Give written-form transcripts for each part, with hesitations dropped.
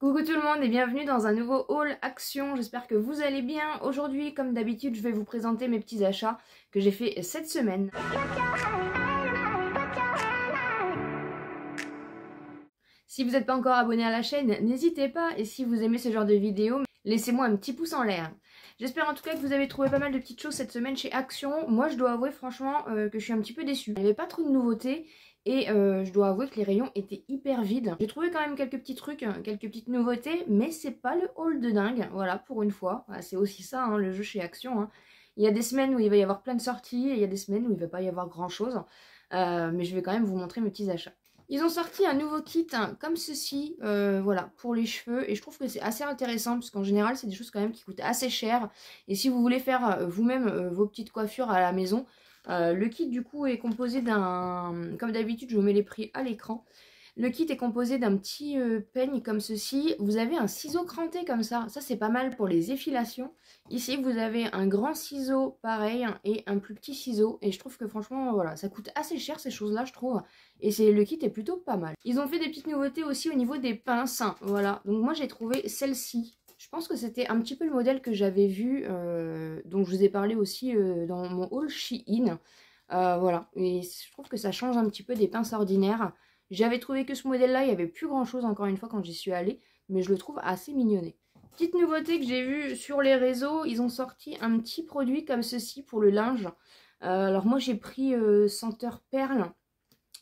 Coucou tout le monde et bienvenue dans un nouveau haul action, j'espère que vous allez bien. Aujourd'hui, comme d'habitude, je vais vous présenter mes petits achats que j'ai fait cette semaine. Si vous n'êtes pas encore abonné à la chaîne, n'hésitez pas, et si vous aimez ce genre de vidéos, laissez-moi un petit pouce en l'air. J'espère en tout cas que vous avez trouvé pas mal de petites choses cette semaine chez Action. Moi je dois avouer franchement que je suis un petit peu déçue. Il n'y avait pas trop de nouveautés. Et je dois avouer que les rayons étaient hyper vides. J'ai trouvé quand même quelques petits trucs, quelques petites nouveautés, mais c'est pas le haul de dingue, voilà, pour une fois. Voilà, c'est aussi ça, hein, le jeu chez Action. Hein. Il y a des semaines où il va y avoir plein de sorties, et il y a des semaines où il va pas y avoir grand chose. Mais je vais quand même vous montrer mes petits achats. Ils ont sorti un nouveau kit hein, comme ceci, voilà, pour les cheveux. Et je trouve que c'est assez intéressant, parce qu'en général, c'est des choses quand même qui coûtent assez cher. Et si vous voulez faire vous-même vos petites coiffures à la maison, le kit du coup est composé d'un, comme d'habitude je vous mets les prix à l'écran. Le kit est composé d'un petit peigne comme ceci. Vous avez un ciseau cranté comme ça c'est pas mal pour les effilations. Ici vous avez un grand ciseau pareil et un plus petit ciseau. Et je trouve que franchement voilà, ça coûte assez cher ces choses là je trouve. Et le kit est plutôt pas mal. Ils ont fait des petites nouveautés aussi au niveau des pinces. Voilà, donc moi j'ai trouvé celle-ci. Je pense que c'était un petit peu le modèle que j'avais vu, dont je vous ai parlé aussi dans mon haul Shein. Voilà, et je trouve que ça change un petit peu des pinces ordinaires. J'avais trouvé que ce modèle-là, il n'y avait plus grand-chose encore une fois quand j'y suis allée, mais je le trouve assez mignonné. Petite nouveauté que j'ai vue sur les réseaux, ils ont sorti un petit produit comme ceci pour le linge. Alors moi j'ai pris senteur perle.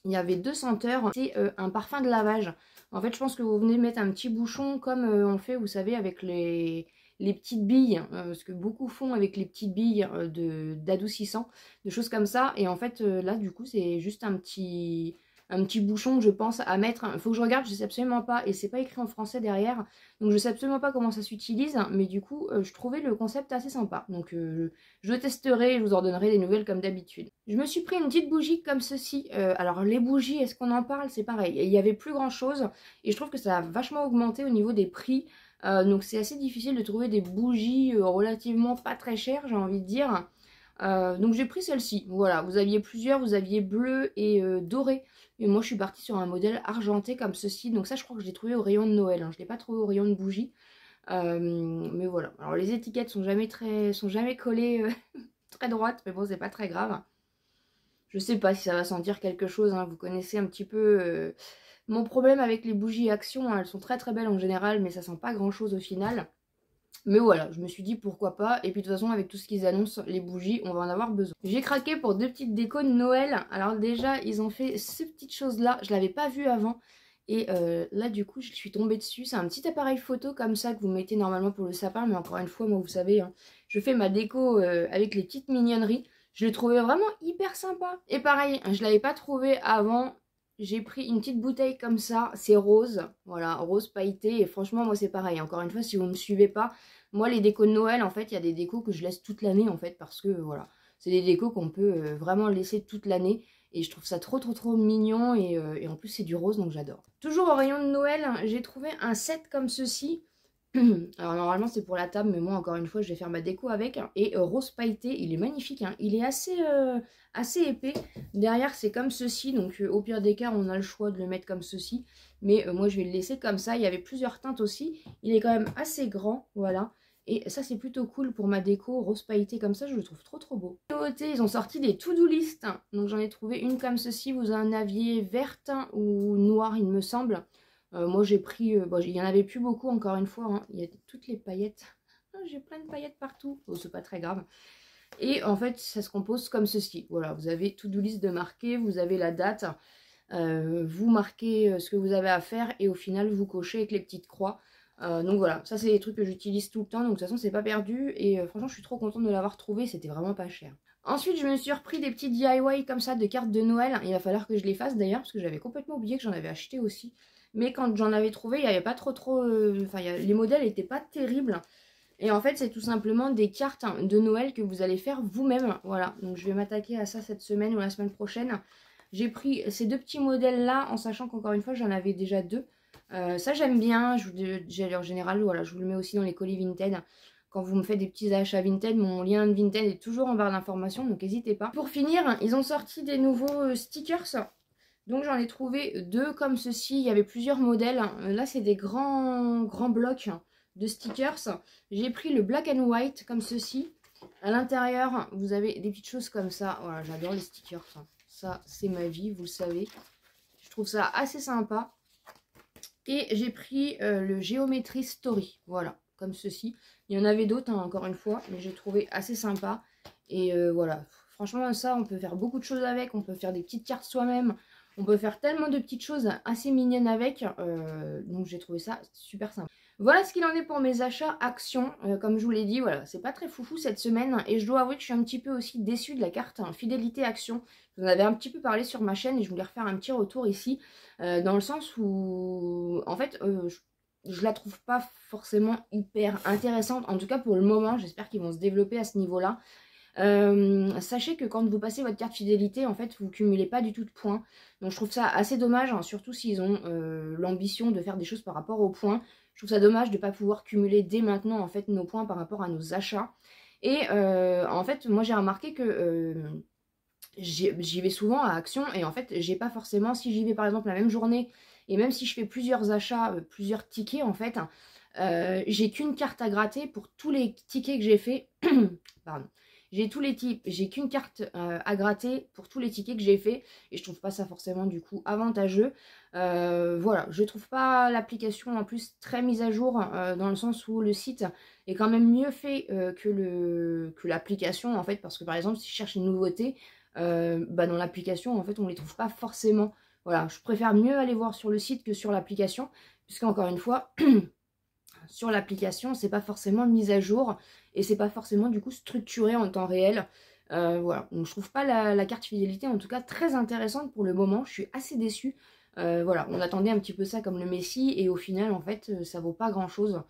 Il y avait deux senteurs, c'est un parfum de lavage. En fait, je pense que vous venez mettre un petit bouchon comme on fait, vous savez, avec les petites billes, ce que beaucoup font avec les petites billes d'adoucissant, de choses comme ça. Et en fait, là, du coup, c'est juste un petit bouchon que je pense à mettre. Il faut que je regarde, je sais absolument pas, et c'est pas écrit en français derrière, donc je sais absolument pas comment ça s'utilise, mais du coup, je trouvais le concept assez sympa. Donc je testerai, je vous en donnerai des nouvelles comme d'habitude. Je me suis pris une petite bougie comme ceci. Alors les bougies, est-ce qu'on en parle? C'est pareil, il y avait plus grand chose, et je trouve que ça a vachement augmenté au niveau des prix. Donc c'est assez difficile de trouver des bougies relativement pas très chères, j'ai envie de dire. Donc j'ai pris celle-ci, voilà, vous aviez plusieurs, vous aviez bleu et doré, et moi je suis partie sur un modèle argenté comme ceci, donc ça je crois que je l'ai trouvé au rayon de Noël, hein. Je ne l'ai pas trouvé au rayon de bougies, mais voilà, alors les étiquettes sont jamais collées très droites, mais bon c'est pas très grave. Je sais pas si ça va sentir quelque chose, hein. Vous connaissez un petit peu mon problème avec les bougies Action, hein. Elles sont très très belles en général, mais ça sent pas grand chose au final. Mais voilà, je me suis dit pourquoi pas. Et puis de toute façon, avec tout ce qu'ils annoncent, les bougies, on va en avoir besoin. J'ai craqué pour deux petites décos de Noël. Alors déjà, ils ont fait ces petites choses-là. Je l'avais pas vu avant. Et là, du coup, je suis tombée dessus. C'est un petit appareil photo comme ça que vous mettez normalement pour le sapin. Mais encore une fois, moi, vous savez, hein, je fais ma déco avec les petites mignonneries. Je l'ai trouvé vraiment hyper sympa. Et pareil, je l'avais pas trouvé avant. J'ai pris une petite bouteille comme ça, c'est rose, voilà, rose pailleté, et franchement moi c'est pareil, encore une fois si vous ne me suivez pas, moi les décos de Noël en fait il y a des décos que je laisse toute l'année en fait, parce que voilà, c'est des décos qu'on peut vraiment laisser toute l'année, et je trouve ça trop mignon, et en plus c'est du rose donc j'adore. Toujours au rayon de Noël, j'ai trouvé un set comme ceci. Alors normalement c'est pour la table, mais moi encore une fois je vais faire ma déco avec. Et rose pailleté, il est magnifique, hein. Il est assez épais. Derrière c'est comme ceci, donc au pire des cas on a le choix de le mettre comme ceci. Mais moi je vais le laisser comme ça, il y avait plusieurs teintes aussi. Il est quand même assez grand, voilà. Et ça c'est plutôt cool pour ma déco, rose pailleté comme ça, je le trouve trop beau. Nouveauté, ils ont sorti des to-do list. Donc j'en ai trouvé une comme ceci, vous en aviez verte ou noire il me semble. Moi j'ai pris, bon, il y en avait plus beaucoup encore une fois, hein. Il y a toutes les paillettes, j'ai plein de paillettes partout, oh, c'est pas très grave. Et en fait ça se compose comme ceci, voilà, vous avez to-do list de marquer, vous avez la date, vous marquez ce que vous avez à faire et au final vous cochez avec les petites croix. Donc voilà, ça c'est des trucs que j'utilise tout le temps, donc de toute façon c'est pas perdu, et franchement je suis trop contente de l'avoir trouvé, c'était vraiment pas cher. Ensuite je me suis repris des petits DIY comme ça de cartes de Noël, il va falloir que je les fasse d'ailleurs parce que j'avais complètement oublié que j'en avais acheté aussi. Mais quand j'en avais trouvé, il n'y avait pas trop... Enfin, les modèles n'étaient pas terribles. Et en fait, c'est tout simplement des cartes de Noël que vous allez faire vous-même. Voilà, donc je vais m'attaquer à ça cette semaine ou la semaine prochaine. J'ai pris ces deux petits modèles-là, en sachant qu'encore une fois, j'en avais déjà deux. Ça, j'aime bien. En général, voilà, je vous le mets aussi dans les colis Vinted. Quand vous me faites des petits achats Vinted, mon lien de Vinted est toujours en barre d'informations, donc n'hésitez pas. Pour finir, ils ont sorti des nouveaux stickers. Donc j'en ai trouvé 2 comme ceci, il y avait plusieurs modèles. Là c'est des grands blocs de stickers. J'ai pris le black and white comme ceci. À l'intérieur, vous avez des petites choses comme ça. Voilà, j'adore les stickers. Ça, c'est ma vie, vous le savez. Je trouve ça assez sympa. Et j'ai pris le Geometry Story. Voilà, comme ceci. Il y en avait d'autres, hein, encore une fois, mais j'ai trouvé assez sympa. Et voilà, franchement, ça, on peut faire beaucoup de choses avec. On peut faire des petites cartes soi-même. On peut faire tellement de petites choses assez mignonnes avec. Donc, j'ai trouvé ça super sympa. Voilà ce qu'il en est pour mes achats Action. Comme je vous l'ai dit, voilà, c'est pas très foufou cette semaine. Et je dois avouer que je suis un petit peu aussi déçue de la carte Fidélité Action. Je vous en avais un petit peu parlé sur ma chaîne et je voulais refaire un petit retour ici. Dans le sens où, en fait, je la trouve pas forcément hyper intéressante. En tout cas pour le moment, j'espère qu'ils vont se développer à ce niveau-là. Sachez que quand vous passez votre carte fidélité, en fait, vous cumulez pas du tout de points. Donc je trouve ça assez dommage, hein, surtout s'ils ont l'ambition de faire des choses par rapport aux points. Je trouve ça dommage de ne pas pouvoir cumuler dès maintenant en fait nos points par rapport à nos achats. Et en fait, moi j'ai remarqué que j'y vais souvent à Action et en fait, j'ai pas forcément, si j'y vais par exemple la même journée et même si je fais plusieurs achats, plusieurs tickets en fait, j'ai qu'une carte à gratter pour tous les tickets que j'ai fait. Pardon. J'ai qu'une carte à gratter pour tous les tickets que j'ai fait et je trouve pas ça forcément du coup avantageux. Voilà, je trouve pas l'application en plus très mise à jour dans le sens où le site est quand même mieux fait que l'application en fait, parce que par exemple si je cherche une nouveauté, dans l'application en fait on les trouve pas forcément. Voilà, je préfère mieux aller voir sur le site que sur l'application, puisqu'encore une fois sur l'application c'est pas forcément mise à jour et c'est pas forcément du coup structuré en temps réel. Voilà, donc je trouve pas la carte fidélité en tout cas très intéressante pour le moment. Je suis assez déçue. Voilà, on attendait un petit peu ça comme le Messi et au final en fait ça vaut pas grand chose.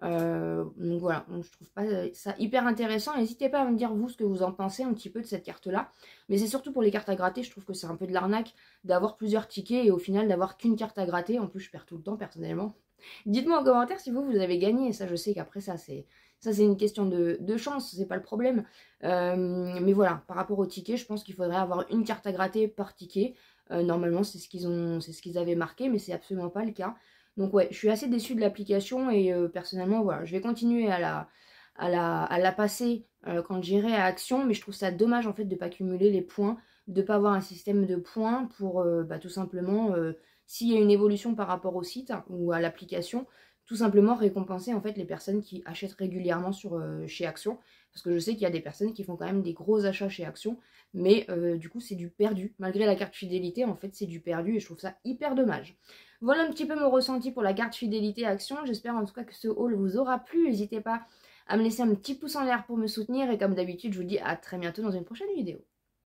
Donc voilà, donc je trouve pas ça hyper intéressant. N'hésitez pas à me dire vous ce que vous en pensez un petit peu de cette carte là. Mais c'est surtout pour les cartes à gratter, je trouve que c'est un peu de l'arnaque d'avoir plusieurs tickets et au final d'avoir qu'une carte à gratter. En plus je perds tout le temps personnellement. Dites-moi en commentaire si vous avez gagné. Ça je sais qu'après ça c'est une question de chance, c'est pas le problème. Mais voilà, par rapport au ticket, je pense qu'il faudrait avoir une carte à gratter par ticket. Normalement c'est ce qu'ils avaient marqué, mais c'est absolument pas le cas. Donc ouais, je suis assez déçue de l'application et personnellement, voilà, je vais continuer à la passer quand j'irai à Action, mais je trouve ça dommage en fait de ne pas cumuler les points, de ne pas avoir un système de points pour tout simplement, s'il y a une évolution par rapport au site ou à l'application, tout simplement récompenser en fait les personnes qui achètent régulièrement chez Action. Parce que je sais qu'il y a des personnes qui font quand même des gros achats chez Action, mais du coup c'est du perdu. Malgré la carte fidélité, en fait c'est du perdu et je trouve ça hyper dommage. Voilà un petit peu mon ressenti pour la carte fidélité Action. J'espère en tout cas que ce haul vous aura plu. N'hésitez pas à me laisser un petit pouce en l'air pour me soutenir. Et comme d'habitude, je vous dis à très bientôt dans une prochaine vidéo.